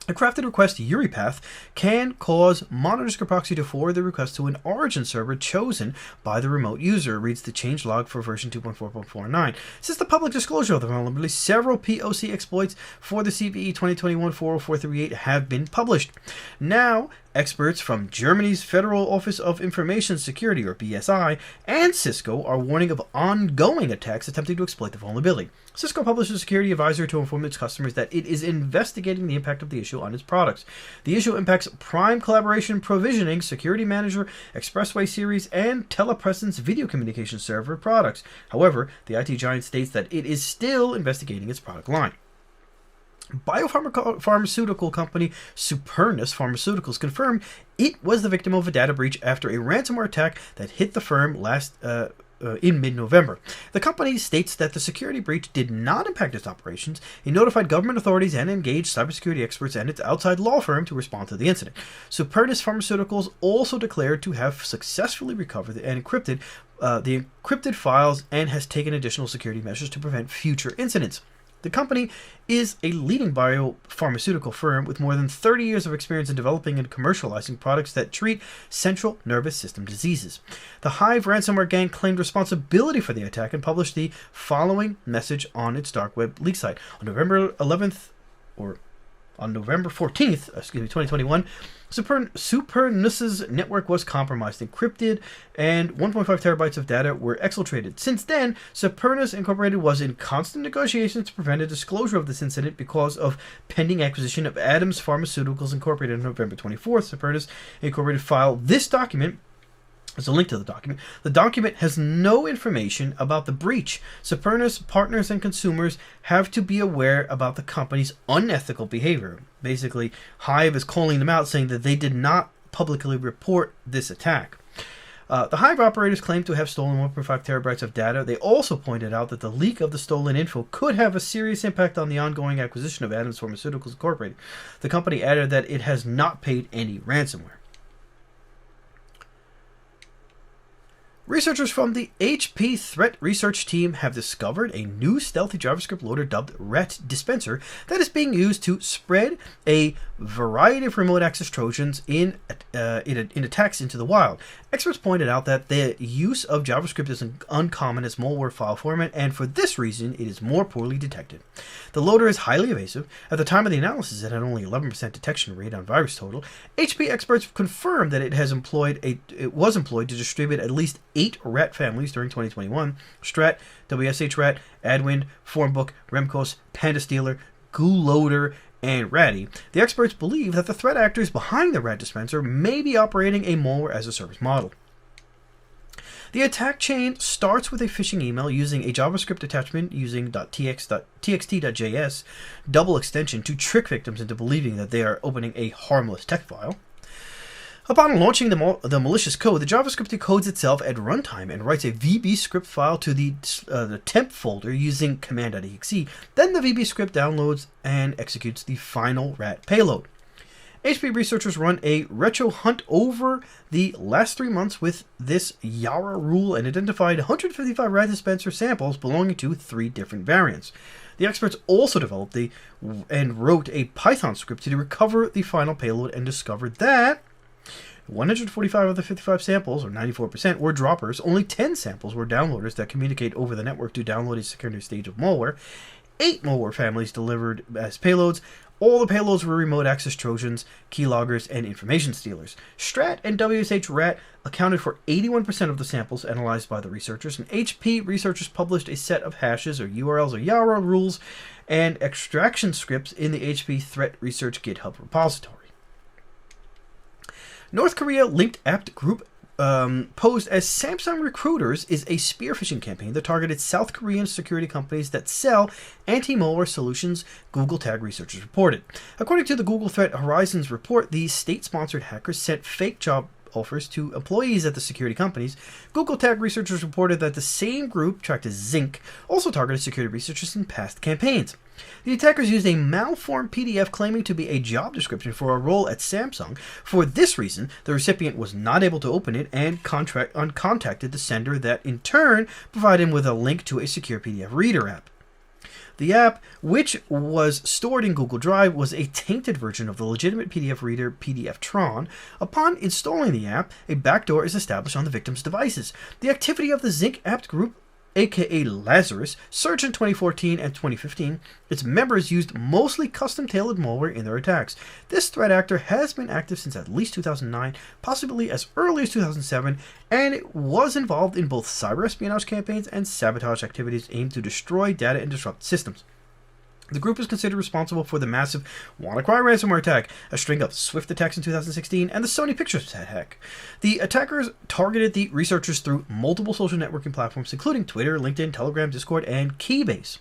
A crafted request UriPath can cause Monodisker proxy to forward the request to an origin server chosen by the remote user, reads the changelog for version 2.4.49. Since the public disclosure of the vulnerability, several POC exploits for the CVE 2021-40438 have been published. Now, experts from Germany's Federal Office of Information Security, or BSI, and Cisco are warning of ongoing attacks attempting to exploit the vulnerability. Cisco published a security advisor to inform its customers that it is investigating the impact of the issue on its products. The issue impacts Prime Collaboration Provisioning, Security Manager, Expressway Series, and Telepresence Video Communication Server products. However, the IT giant states that it is still investigating its product line. Biopharmaceutical company Supernus Pharmaceuticals confirmed it was the victim of a data breach after a ransomware attack that hit the firm in mid-November. The company states that the security breach did not impact its operations. It notified government authorities and engaged cybersecurity experts and its outside law firm to respond to the incident. Supernus Pharmaceuticals also declared to have successfully recovered and encrypted the encrypted files and has taken additional security measures to prevent future incidents. The company is a leading biopharmaceutical firm with more than 30 years of experience in developing and commercializing products that treat central nervous system diseases. The Hive ransomware gang claimed responsibility for the attack and published the following message on its dark web leak site. On November 14th, 2021, Supernus's network was compromised, encrypted, and 1.5 terabytes of data were exfiltrated. Since then, Supernus Incorporated was in constant negotiations to prevent a disclosure of this incident because of pending acquisition of Adams Pharmaceuticals Incorporated on November 24th. Supernus Incorporated filed this document. There's a link to the document. The document has no information about the breach. Supernus partners and consumers have to be aware about the company's unethical behavior. Basically, Hive is calling them out, saying that they did not publicly report this attack. The Hive operators claim to have stolen 1.5 terabytes of data. They also pointed out that the leak of the stolen info could have a serious impact on the ongoing acquisition of Adams Pharmaceuticals Incorporated. The company added that it has not paid any ransomware. Researchers from the HP Threat Research Team have discovered a new stealthy JavaScript loader dubbed Rat Dispenser that is being used to spread a variety of remote access Trojans in attacks into the wild. Experts pointed out that the use of JavaScript is uncommon as malware file format, and for this reason, it is more poorly detected. The loader is highly evasive. At the time of the analysis, it had only 11% detection rate on VirusTotal. HP experts confirmed that it was employed to distribute at least 8 rat families during 2021: Strat, WSH-Rat, Adwind, Formbook, Remcos, PandaStealer, GhouLoader, and Ratty. The experts believe that the threat actors behind the Rat Dispenser may be operating a malware-as-a-service model. The attack chain starts with a phishing email using a JavaScript attachment using .txt.js double extension to trick victims into believing that they are opening a harmless text file. Upon launching the malicious code, the JavaScript decodes itself at runtime and writes a VB script file to the temp folder using command.exe. Then the VB script downloads and executes the final rat payload. HP researchers run a retro hunt over the last 3 months with this Yara rule and identified 155 rat dispenser samples belonging to 3 different variants. The experts also developed and wrote a Python script to recover the final payload and discovered that 145 of the 55 samples, or 94%, were droppers. Only 10 samples were downloaders that communicate over the network to download a secondary stage of malware. 8 malware families delivered as payloads. All the payloads were remote access Trojans, keyloggers, and information stealers. Strat and WSH-Rat accounted for 81% of the samples analyzed by the researchers, and HP researchers published a set of hashes or URLs or Yara rules and extraction scripts in the HP Threat Research GitHub repository. North Korea-linked Apt Group posed as Samsung Recruiters is a spear phishing campaign that targeted South Korean security companies that sell anti-malware solutions, Google Tag researchers reported. According to the Google Threat Horizons report, these state-sponsored hackers sent fake job offers to employees at the security companies. Google Tag researchers reported that the same group, tracked as Zinc, also targeted security researchers in past campaigns. The attackers used a malformed PDF claiming to be a job description for a role at Samsung. For this reason, the recipient was not able to open it and contacted the sender, that in turn provided him with a link to a secure PDF reader app. The app, which was stored in Google Drive, was a tainted version of the legitimate PDF reader PDFtron. Upon installing the app, a backdoor is established on the victim's devices. The activity of the Zinc Apt Group, aka Lazarus, surged in 2014 and 2015. Its members used mostly custom-tailored malware in their attacks. This threat actor has been active since at least 2009, possibly as early as 2007, and it was involved in both cyber espionage campaigns and sabotage activities aimed to destroy data and disrupt systems. The group is considered responsible for the massive WannaCry ransomware attack, a string of Swift attacks in 2016, and the Sony Pictures hack. The attackers targeted the researchers through multiple social networking platforms, including Twitter, LinkedIn, Telegram, Discord, and Keybase.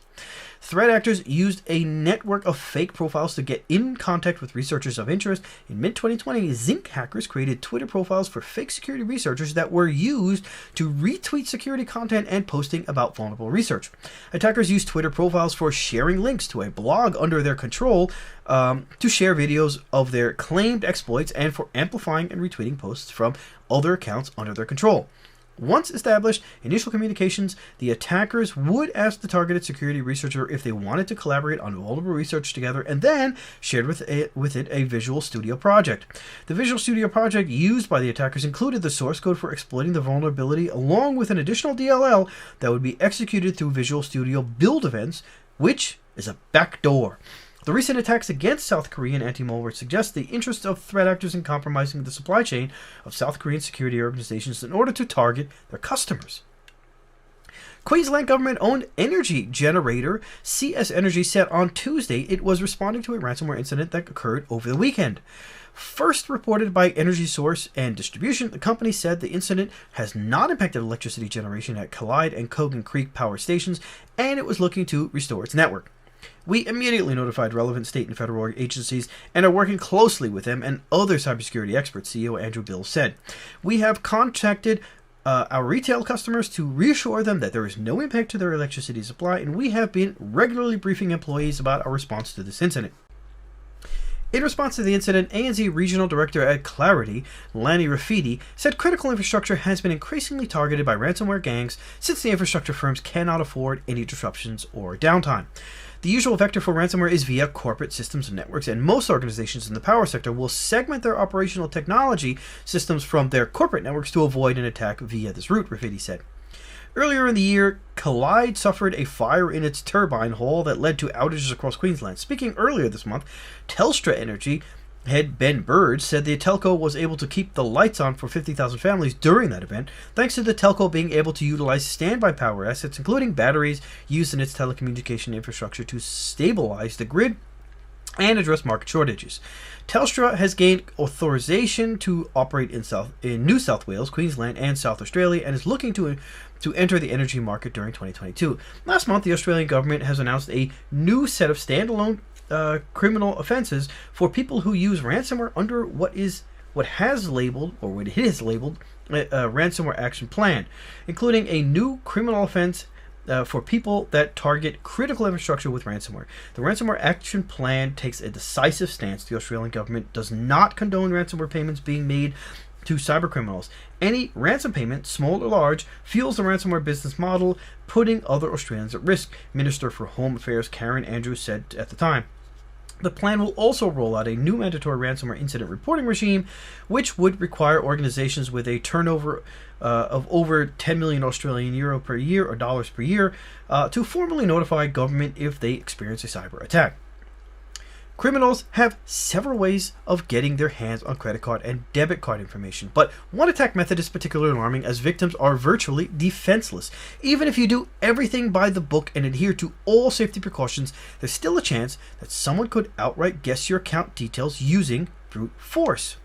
Threat actors used a network of fake profiles to get in contact with researchers of interest. In mid-2020, Zinc hackers created Twitter profiles for fake security researchers that were used to retweet security content and posting about vulnerable research. Attackers used Twitter profiles for sharing links to a blog under their control, to share videos of their claimed exploits, and for amplifying and retweeting posts from other accounts under their control. Once established initial communications, the attackers would ask the targeted security researcher if they wanted to collaborate on vulnerable research together, and then shared with it a Visual Studio project. The Visual Studio project used by the attackers included the source code for exploiting the vulnerability, along with an additional DLL that would be executed through Visual Studio build events, which is a backdoor. The recent attacks against South Korean anti-malware suggest the interests of threat actors in compromising the supply chain of South Korean security organizations in order to target their customers. Queensland government-owned energy generator CS Energy said on Tuesday it was responding to a ransomware incident that occurred over the weekend. First reported by Energy Source and Distribution, the company said the incident has not impacted electricity generation at Collide and Cogan Creek power stations, and it was looking to restore its network. We immediately notified relevant state and federal agencies and are working closely with them and other cybersecurity experts, CEO Andrew Bill said. We have contacted our retail customers to reassure them that there is no impact to their electricity supply, and we have been regularly briefing employees about our response to this incident. In response to the incident, ANZ Regional Director at Clarity, Lani Rafidi, said critical infrastructure has been increasingly targeted by ransomware gangs since the infrastructure firms cannot afford any disruptions or downtime. The usual vector for ransomware is via corporate systems and networks, and most organizations in the power sector will segment their operational technology systems from their corporate networks to avoid an attack via this route, Rafidi said. Earlier in the year, Collide suffered a fire in its turbine hall that led to outages across Queensland. Speaking earlier this month, Telstra Energy head Ben Bird said the telco was able to keep the lights on for 50,000 families during that event, thanks to the telco being able to utilize standby power assets, including batteries used in its telecommunication infrastructure to stabilize the grid and address market shortages. Telstra has gained authorization to operate in New South Wales, Queensland, and South Australia, and is looking to enter the energy market during 2022. Last month, the Australian government has announced a new set of standalone criminal offences for people who use ransomware under what it is labeled a ransomware action plan, including a new criminal offence for people that target critical infrastructure with ransomware. The Ransomware Action Plan takes a decisive stance. The Australian government does not condone ransomware payments being made to cybercriminals. Any ransom payment, small or large, fuels the ransomware business model, putting other Australians at risk, Minister for Home Affairs Karen Andrews said at the time. The plan will also roll out a new mandatory ransomware incident reporting regime, which would require organizations with a turnover of over 10 million Australian euro per year or dollars per year to formally notify government if they experience a cyber attack. Criminals have several ways of getting their hands on credit card and debit card information, but one attack method is particularly alarming as victims are virtually defenseless. Even if you do everything by the book and adhere to all safety precautions, there's still a chance that someone could outright guess your account details using brute force.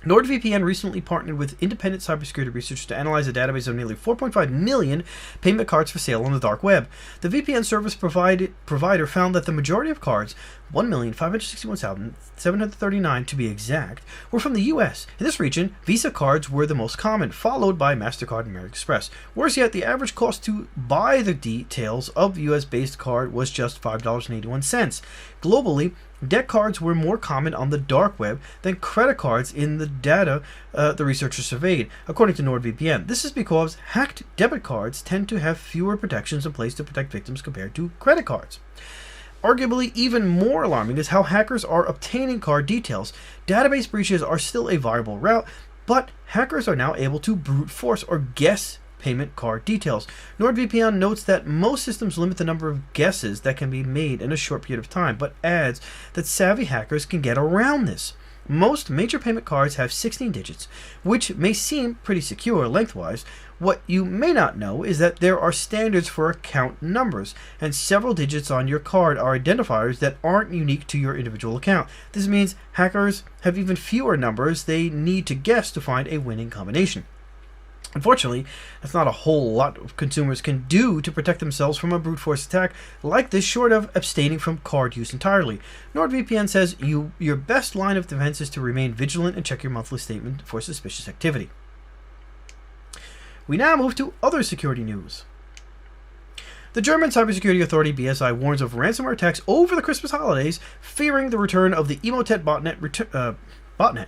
NordVPN recently partnered with independent cybersecurity researchers to analyze a database of nearly 4.5 million payment cards for sale on the dark web. The VPN service provider found that the majority of cards, 1,561,739 to be exact, were from the US. In this region, Visa cards were the most common, followed by MasterCard and American Express. Worse yet, the average cost to buy the details of US-based card was just $5.81. Globally, debt cards were more common on the dark web than credit cards in the data the researchers surveyed, according to NordVPN. This is because hacked debit cards tend to have fewer protections in place to protect victims compared to credit cards. Arguably even more alarming is how hackers are obtaining card details. Database breaches are still a viable route, but hackers are now able to brute force or guess payment card details. NordVPN notes that most systems limit the number of guesses that can be made in a short period of time, but adds that savvy hackers can get around this. Most major payment cards have 16 digits, which may seem pretty secure lengthwise. What you may not know is that there are standards for account numbers, and several digits on your card are identifiers that aren't unique to your individual account. This means hackers have even fewer numbers they need to guess to find a winning combination. Unfortunately, that's not a whole lot of consumers can do to protect themselves from a brute force attack like this, short of abstaining from card use entirely. NordVPN says your best line of defense is to remain vigilant and check your monthly statement for suspicious activity. We now move to other security news. The German cybersecurity authority BSI warns of ransomware attacks over the Christmas holidays, fearing the return of the EwDoor Botnet.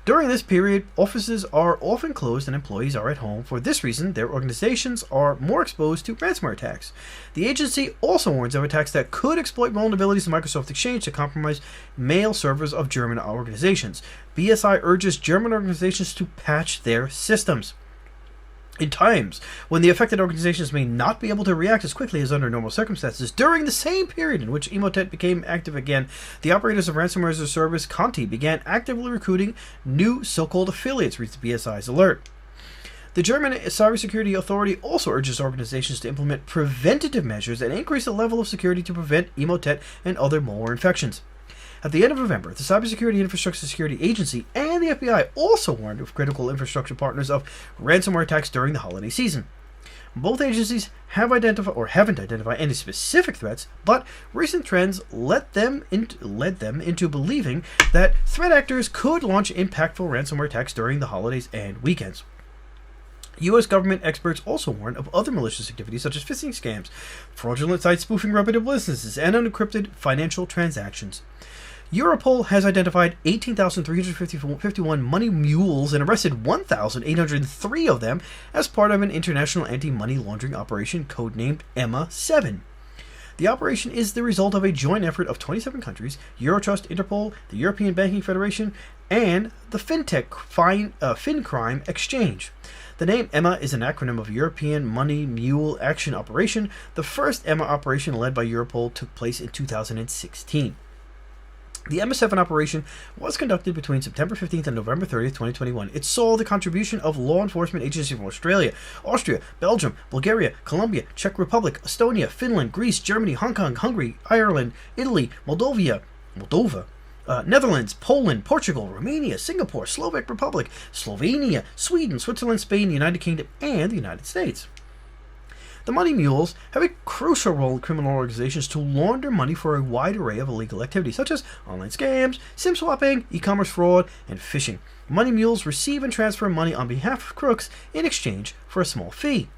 During this period, offices are often closed and employees are at home. For this reason, their organizations are more exposed to ransomware attacks. The agency also warns of attacks that could exploit vulnerabilities in Microsoft Exchange to compromise mail servers of German organizations. BSI urges German organizations to patch their systems. In times when the affected organizations may not be able to react as quickly as under normal circumstances, during the same period in which Emotet became active again, the operators of ransomware as a service, Conti, began actively recruiting new so-called affiliates, reads BSI's alert. The German Cybersecurity Authority also urges organizations to implement preventative measures and increase the level of security to prevent Emotet and other malware infections. At the end of November, the Cybersecurity Infrastructure Security Agency and the FBI also warned of critical infrastructure partners of ransomware attacks during the holiday season. Both agencies haven't identified any specific threats, but recent trends led them into believing that threat actors could launch impactful ransomware attacks during the holidays and weekends. U.S. government experts also warn of other malicious activities such as phishing scams, fraudulent site spoofing reputable businesses, and unencrypted financial transactions. Europol has identified 18,351 money mules and arrested 1,803 of them as part of an international anti-money laundering operation codenamed EMMA-7. The operation is the result of a joint effort of 27 countries, Eurotrust, Interpol, the European Banking Federation, and the FinCrime Exchange. The name EMMA is an acronym of European Money Mule Action Operation. The first EMMA operation led by Europol took place in 2016. The EMMA-7 operation was conducted between September 15th and November 30th, 2021. It saw the contribution of law enforcement agencies from Australia, Austria, Belgium, Bulgaria, Colombia, Czech Republic, Estonia, Finland, Greece, Germany, Hong Kong, Hungary, Ireland, Italy, Moldova, Netherlands, Poland, Portugal, Romania, Singapore, Slovak Republic, Slovenia, Sweden, Switzerland, Spain, the United Kingdom, and the United States. The money mules have a crucial role in criminal organizations to launder money for a wide array of illegal activities, such as online scams, SIM swapping, e-commerce fraud, and phishing. Money mules receive and transfer money on behalf of crooks in exchange for a small fee.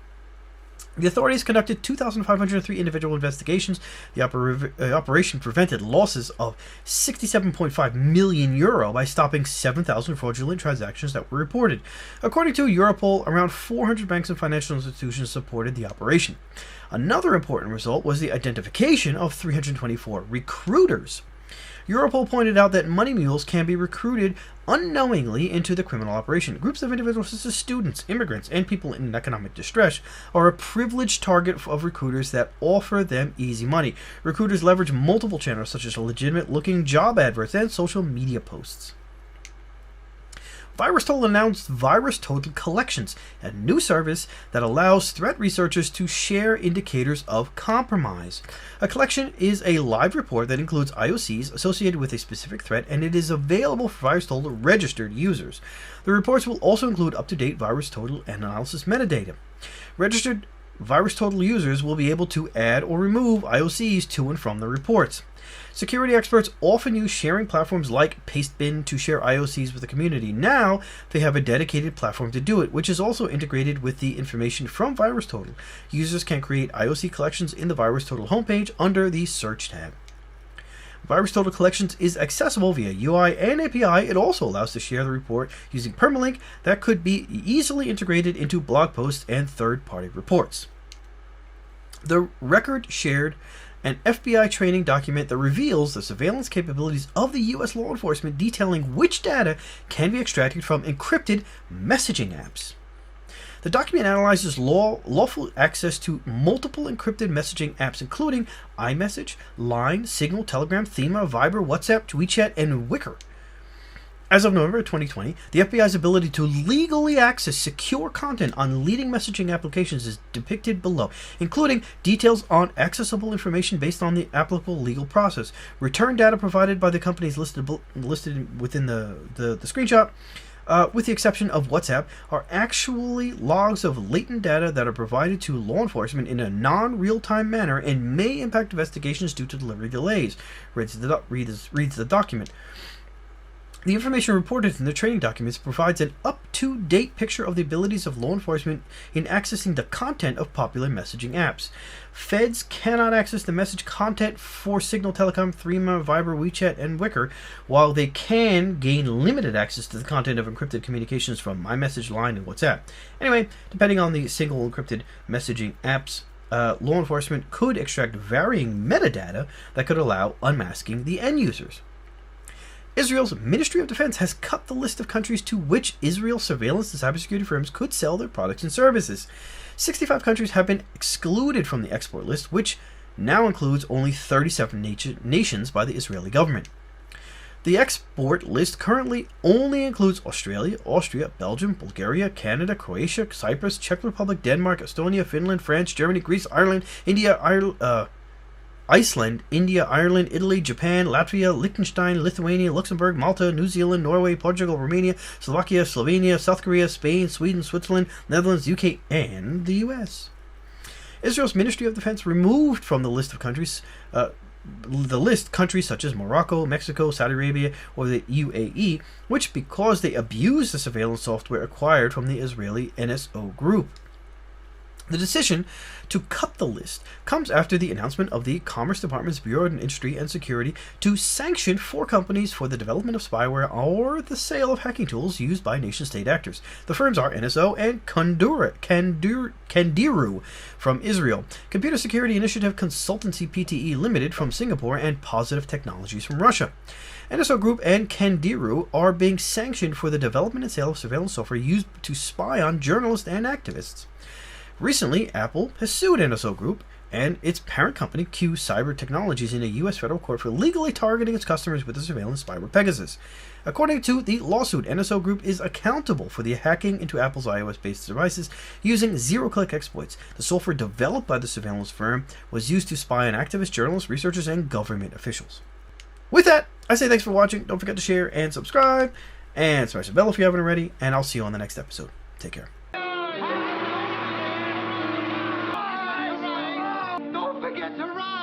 The authorities conducted 2,503 individual investigations. The operation prevented losses of €67.5 million by stopping 7,000 fraudulent transactions that were reported. According to Europol, around 400 banks and financial institutions supported the operation. Another important result was the identification of 324 recruiters. Europol pointed out that money mules can be recruited unknowingly into the criminal operation. Groups of individuals such as students, immigrants, and people in economic distress are a privileged target of recruiters that offer them easy money. Recruiters leverage multiple channels such as legitimate-looking job adverts and social media posts. VirusTotal announced VirusTotal Collections, a new service that allows threat researchers to share indicators of compromise. A collection is a live report that includes IOCs associated with a specific threat, and it is available for VirusTotal registered users. The reports will also include up-to-date VirusTotal analysis metadata. Registered VirusTotal users will be able to add or remove IOCs to and from the reports. Security experts often use sharing platforms like Pastebin to share IOCs with the community. Now, they have a dedicated platform to do it, which is also integrated with the information from VirusTotal. Users can create IOC collections in the VirusTotal homepage under the Search tab. VirusTotal Collections is accessible via UI and API. It also allows to share the report using permalink that could be easily integrated into blog posts and third-party reports. The record shared an FBI training document that reveals the surveillance capabilities of the U.S. law enforcement, detailing which data can be extracted from encrypted messaging apps. The document analyzes lawful access to multiple encrypted messaging apps, including iMessage, Line, Signal, Telegram, Thema, Viber, WhatsApp, WeChat, and Wickr. As of November 2020, the FBI's ability to legally access secure content on leading messaging applications is depicted below, including details on accessible information based on the applicable legal process. Return data provided by the companies listed within the screenshot, with the exception of WhatsApp, are actually logs of latent data that are provided to law enforcement in a non-real-time manner and may impact investigations due to delivery delays, reads the document. The information reported in the training documents provides an up-to-date picture of the abilities of law enforcement in accessing the content of popular messaging apps. Feds cannot access the message content for Signal, Telecom, Threema, Viber, WeChat, and Wickr, while they can gain limited access to the content of encrypted communications from iMessage, Line, and WhatsApp. Anyway, depending on the single encrypted messaging apps, law enforcement could extract varying metadata that could allow unmasking the end users. Israel's Ministry of Defense has cut the list of countries to which Israel surveillance and cybersecurity firms could sell their products and services. 65 countries have been excluded from the export list, which now includes only 37 nations by the Israeli government. The export list currently only includes Australia, Austria, Belgium, Bulgaria, Canada, Croatia, Cyprus, Czech Republic, Denmark, Estonia, Finland, France, Germany, Greece, Ireland, India, Iceland, India, Ireland, Italy, Japan, Latvia, Liechtenstein, Lithuania, Luxembourg, Malta, New Zealand, Norway, Portugal, Romania, Slovakia, Slovenia, South Korea, Spain, Sweden, Switzerland, Netherlands, UK, and the US. Israel's Ministry of Defense removed from the list countries such as Morocco, Mexico, Saudi Arabia, or the UAE, which because they abused the surveillance software acquired from the Israeli NSO Group. The decision to cut the list comes after the announcement of the Commerce Department's Bureau of Industry and Security to sanction 4 companies for the development of spyware or the sale of hacking tools used by nation-state actors. The firms are NSO and Kandiru from Israel, Computer Security Initiative Consultancy Pte. Limited from Singapore, and Positive Technologies from Russia. NSO Group and Kandiru are being sanctioned for the development and sale of surveillance software used to spy on journalists and activists. Recently, Apple has sued NSO Group and its parent company, Q Cyber Technologies, in a U.S. federal court for legally targeting its customers with the surveillance spyware Pegasus. According to the lawsuit, NSO Group is accountable for the hacking into Apple's iOS-based devices using zero-click exploits. The software developed by the surveillance firm was used to spy on activists, journalists, researchers, and government officials. With that, I say thanks for watching. Don't forget to share and subscribe, and smash the bell if you haven't already, and I'll see you on the next episode. Take care. Don't forget to ride!